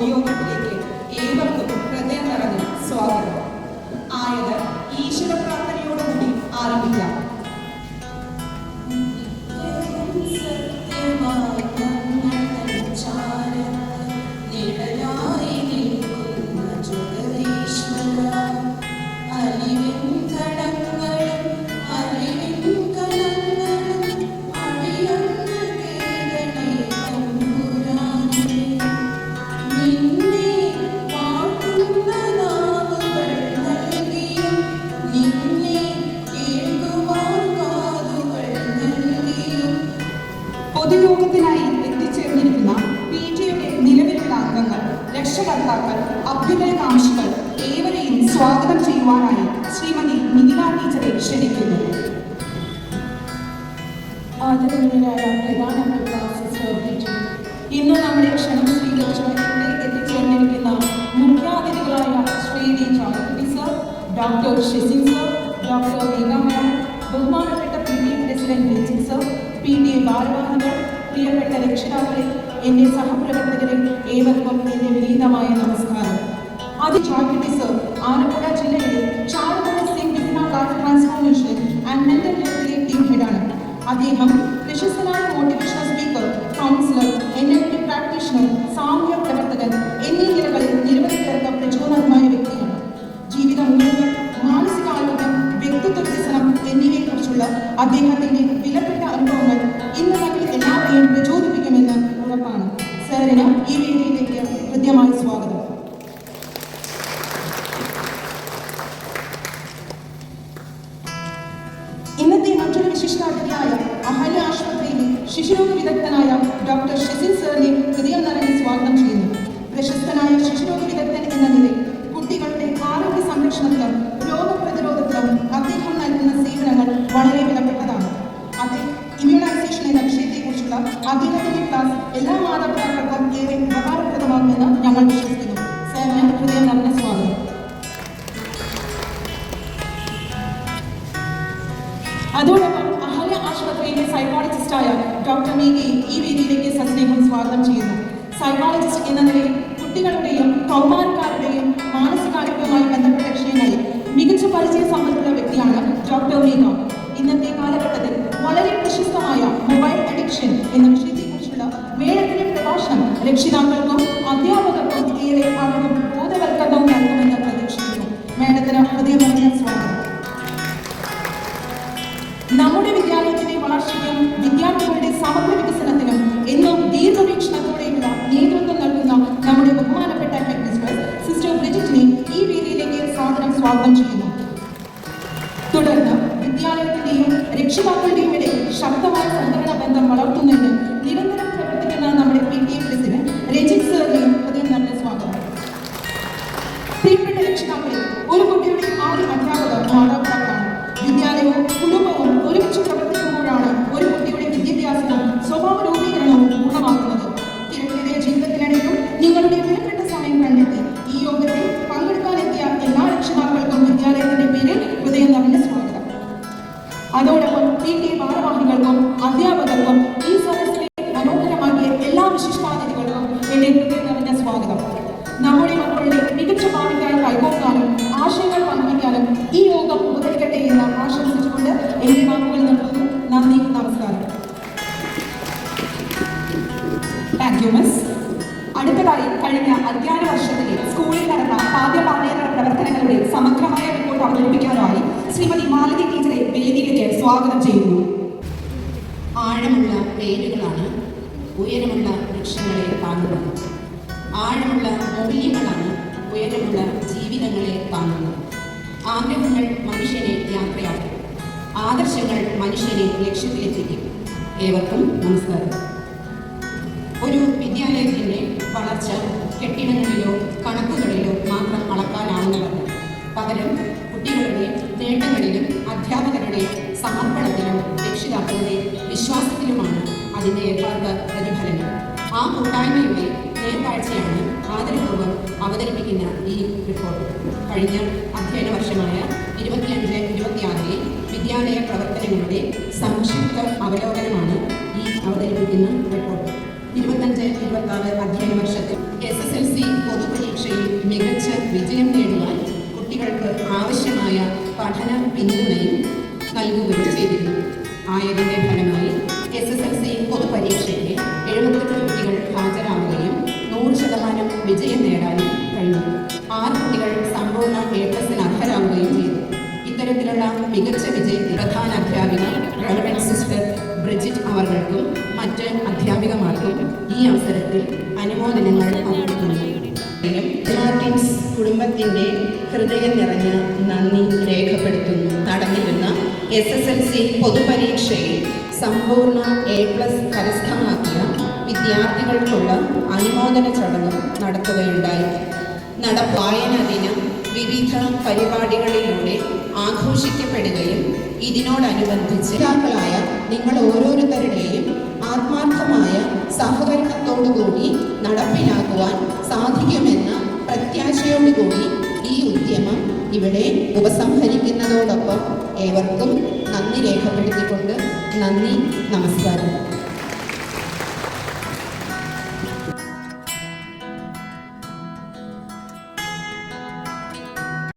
പൊതുയോഗത്തിലേക്ക് ഏവർക്കും ഹൃദയം നിറഞ്ഞ സ്വാഗതം. ആയത് ഈശ്വര പ്രാർത്ഥനയോടുകൂടി ആരംഭിക്കാം. പൊതുയോഗത്തിനായി എത്തിച്ചേർന്നിരിക്കുന്ന PTയുടെ നിലവിലുള്ള അംഗങ്ങൾ, രക്ഷകർത്താക്കൾ, അഭ്യുദയകാംക്ഷികൾ ഏവരെയും സ്വാഗതം ചെയ്യുവാനായി ശ്രീമതി നിഖില ടീച്ചറെ ക്ഷണിക്കുന്നു. ആദരണീയരായ പ്രധാനപ്പെട്ട സിസ്റ്റർ ടീച്ചർ, ഇന്ന് നമ്മുടെ ക്ഷണം സ്വീകരിച്ച് എത്തിച്ചേർന്നിരിക്കുന്ന മുഖ്യാതിഥികളായ Shri Chalakudy sir, doctor Shezin sir, doctor Megha ma'am, ബഹുമാനപ്പെട്ട PTA president Ranjith sir, PTA ഭാരവാഹികൾ, പ്രിയപ്പെട്ട രക്ഷിതാക്കളെ, എൻ്റെ സഹപ്രവർത്തകരെ ഏവർക്കും എൻ്റെ വിനീതമായ നമസ്കാരം. ആദ്യ ചാലക്കുടി സർ ആലപ്പുഴ ജില്ലയിലെ Chalakudy saint transformation and mental ഹെൽത്തിലെ ടീം ഹെഡാണ്. അദ്ദേഹം പ്രശസ്തനായ motivational speaker, counsellor, NLP practitioner, സാമൂഹ്യ പ്രവർത്തകൻ എന്നീ നിലകളിൽ നിരവധി പേർക്ക് പ്രചോദനമായ വ്യക്തിയാണ്. ജീവിത മൂല്യങ്ങൾ, മാനസികാരോഗ്യം, വ്യക്തിത്വ വികസനം എന്നിവയെക്കുറിച്ചുള്ള അദ്ദേഹത്തിന്റെ വിലപ്പെട്ട അനുഭവങ്ങൾ ഇന്ന് നമ്മൾ എല്ലാവരെയും പ്രചോദിപ്പിക്കുമെന്ന് ഉറപ്പാണ്. സാറിന് ഈ വേദിയിലേക്ക് ഹൃദ്യമായ സ്വാഗതം. ഇന്നത്തെ മറ്റൊരു വിശിഷ്ടാതിഥിയായ അഹല്യ ആശുപത്രിയിലെ ശിശുരോഗ വിദഗ്ധനായ ഡോക്ടർ ഷെസിൻ സാറിനെ ഹൃദയം നിറഞ്ഞ് സ്വാഗതം ചെയ്യുന്നു. പ്രശസ്തനായ ശിശുരോഗ വിദഗ്ധൻ എന്ന നിലയിൽ കുട്ടികളുടെ ആരോഗ്യ സംരക്ഷണത്തിലും രോഗപ്രതിരോധത്തിലും അദ്ദേഹം നൽകുന്ന സേവനങ്ങൾ വളരെ വിലപ്പെട്ടതാണ്. ഇമ്മ്യൂണൈസേഷൻ എന്ന വിഷയത്തെക്കുറിച്ചുള്ള അദ്ദേഹത്തിന്റെ ക്ലാസ് എല്ലാ മാതാപിതാക്കൾക്കും ഏറെ ഉപകാരപ്രദമാകുമെന്ന് ഞങ്ങൾ വിശ്വസിക്കുന്നു. സാറിന് ഹൃദയം നിറഞ്ഞ സ്വാഗതം. അതോടൊപ്പം അഹല്യ ആശുപത്രിയിലെ സൈക്കോളജിസ്റ്റായ ഡോക്ടർ മേഘയെ ഈ വേദിയിലേക്ക് സസ്നേഹം സ്വാഗതം ചെയ്യുന്നു. സൈക്കോളജിസ്റ്റ് എന്ന നിലയിൽ കുട്ടികളുടെയും കൗമാരക്കാരുടെയും മാനസികാരോഗ്യവുമായി ബന്ധപ്പെട്ട വിഷയങ്ങളിൽ മികച്ച പരിചയ സമ്പത്തുള്ള വ്യക്തിയാണ് ഡോക്ടർ മേഘ. ഇന്നത്തെ കാലഘട്ടത്തിൽ വളരെ പ്രശസ്തമായ മൊബൈൽ അഡിക്ഷൻ എന്ന വിഷയത്തെക്കുറിച്ചുള്ള മേഡത്തിന്റെ പ്രഭാഷണം രക്ഷിതാക്കൾക്കും അധ്യാപകർക്കും ഏറെ അറിവും ബോധവൽക്കരണവും നൽകുമെന്ന് പ്രതീക്ഷിക്കുന്നു. മേഡത്തിന് ഹൃദയം നിറഞ്ഞ സ്വാഗതം. നമ്മുടെ വിദ്യാലയത്തിന്റെ വളർച്ചയ്ക്കും വിദ്യാർത്ഥികളുടെ സമഗ്ര വികസനത്തിനും എന്നും ദീർഘവീക്ഷണത്തോടെയുള്ള നേതൃത്വം നൽകുന്ന നമ്മുടെ ബഹുമാനപ്പെട്ട ഹെഡ് മിസ്ട്രസ് സിസ്റ്റർ ബ്രിജിറ്റിനെ ഈ വേദിയിലേക്ക് സാദരം സ്വാഗതം ചെയ്യുന്നു. തുടർന്ന് വിദ്യാലയത്തിന്റെയും രക്ഷിതാക്കളുടെയും ഇടയിൽ ശക്തമായ സഹകരണ ബന്ധം വളർത്തുന്നതിന് നിരന്തരം പ്രവർത്തിക്കുന്ന നമ്മുടെ PTA പ്രസിഡന്റ് രഞ്ജിത് സാറിനെയും ഹൃദയം നിറഞ്ഞ സ്വാഗതം. പ്രിയപ്പെട്ട രക്ഷിതാക്കളെ, ഒരു കുട്ടിയുടെ ആദ്യ അധ്യാപകർ മാതാപിതാക്കളാണ്. വിദ്യാലയവും കുടുംബവും ഒരുമിച്ച് പ്രവർത്തിക്കുമ്പോഴാണ് ഒരു കുട്ടിയുടെ വിദ്യാഭ്യാസവും സ്വഭാവ രൂപീകരണവും പൂർണ്ണമാക്കുന്നത്. തിരക്കേറിയ ജീവിതത്തിനിടയിലും നിങ്ങളുടെ വിലപ്പെട്ട സമയം കണ്ടെത്തി ഈ യോഗത്തിൽ പങ്കെടുക്കാനെത്തിയ എല്ലാ രക്ഷിതാക്കൾക്കും വിദ്യാലയത്തിന്റെ പേരിൽ ഹൃദയം നിറഞ്ഞ സ്വാഗതം. അതോടൊപ്പം PTA ഭാരവാഹികൾക്കും അധ്യാപകർക്കും ഈ സദസ്സിനെ മനോഹരമാക്കിയ എല്ലാ വിശിഷ്ടാതിഥികൾക്കും എന്റെ ഹൃദയം നിറഞ്ഞ സ്വാഗതം. നമ്മുടെ മക്കളുടെ മികച്ച ഭാവിക്കായി കൈകോർക്കാനും ആശയങ്ങൾ പങ്കുവയ്ക്കാനും ഈ യോഗം ഉപകരിക്കട്ടെ എന്ന് ആശംസിച്ചുകൊണ്ട് എന്റെ വാക്കുകൾ നിർത്തുന്നു. നന്ദി, നമസ്കാരം. Thank you miss. അടുത്തതായി കഴിഞ്ഞ അധ്യയന വർഷത്തിലെ സ്കൂളിൽ നടന്ന പാഠ്യപാഠ്യേതര പ്രവർത്തനങ്ങളുടെ സമഗ്രമായ റിപ്പോർട്ട് അവതരിപ്പിക്കാനായി ശ്രീമതി മാലതി ടീച്ചറെ വേദിയിലേക്ക് സ്വാഗതം ചെയ്യുന്നു. ആഴമുള്ള വേരുകളാണ് ഉയരമുള്ള വൃക്ഷങ്ങളെ താങ്ങുന്നത്. ആഴമുള്ള മൂല്യങ്ങളാണ് ഉയരമുള്ള ജീവിതങ്ങളെ താങ്ങുന്നത്. ആഗ്രഹങ്ങൾ മനുഷ്യനെ യാത്രയാക്കും, ആദർശങ്ങൾ മനുഷ്യനെ ലക്ഷ്യത്തിലെത്തിക്കും. ഏവർക്കും നമസ്കാരം. ഒരു വിദ്യാലയത്തിൻ്റെ വളർച്ച കെട്ടിടങ്ങളിലോ കണക്കുകളിലോ മാത്രം അളക്കാനാവുന്നതല്ല. പകരം കുട്ടികളുടെ നേട്ടങ്ങളിലും അധ്യാപകരുടെ സമർപ്പണത്തിലും രക്ഷിതാക്കളുടെ വിശ്വാസത്തിലുമാണ് അതിൻ്റെ യഥാർത്ഥ പ്രതിഫലനം. ആ കൂട്ടായ്മയുടെ നേർക്കാഴ്ചയാണ് ആദരപൂർവ്വം അവതരിപ്പിക്കുന്ന ഈ റിപ്പോർട്ട്. കഴിഞ്ഞ അധ്യയന വർഷമായ 25-26 വിദ്യാലയ പ്രവർത്തനങ്ങളുടെ സംക്ഷിപ്ത അവലോകനമാണ് ഈ അവതരിപ്പിക്കുന്ന റിപ്പോർട്ട്. 25-26 അധ്യയന വർഷത്തിൽ SSLC മികച്ച വിജയത്തിൽ പ്രധാന അധ്യാപിക റവറൻഡ് സിസ്റ്റർ ബ്രിജിറ്റ് അവർകൾക്കും മറ്റ് അധ്യാപികമാർക്കും ഈ അവസരത്തിൽ അനുമോദനങ്ങൾ അർപ്പിക്കുന്നു. മാർട്ടിൻസ് കുടുംബത്തിൻ്റെ ഹൃദയം നിറഞ്ഞ നന്ദി രേഖപ്പെടുത്തുന്നു. നടന്നിരുന്ന SSLC പൊതുപരീക്ഷയിൽ സമ്പൂർണ്ണ A+ കരസ്ഥമാക്കിയ വിദ്യാർത്ഥികൾക്കുള്ള അനുമോദന ചടങ്ങ് നടത്തുകയുണ്ടായി. വായനാ ദിനം വിവിധ പരിപാടികളിലൂടെ ആഘോഷിക്കപ്പെടുകയും ഇതിനോടനുബന്ധിച്ച് രക്ഷിതാക്കളായ നിങ്ങൾ ഓരോരുത്തരുടെയും ആത്മാർത്ഥമായ സഹകരണത്തോടുകൂടി നടപ്പിലാക്കുവാൻ സാധിക്കുമെന്ന പ്രത്യാശയോടുകൂടി ഈ ഉദ്യമം ഇവിടെ ഉപസംഹരിക്കുന്നതോടൊപ്പം ഏവർക്കും നന്ദി രേഖപ്പെടുത്തിക്കൊണ്ട് നന്ദി, നമസ്കാരം.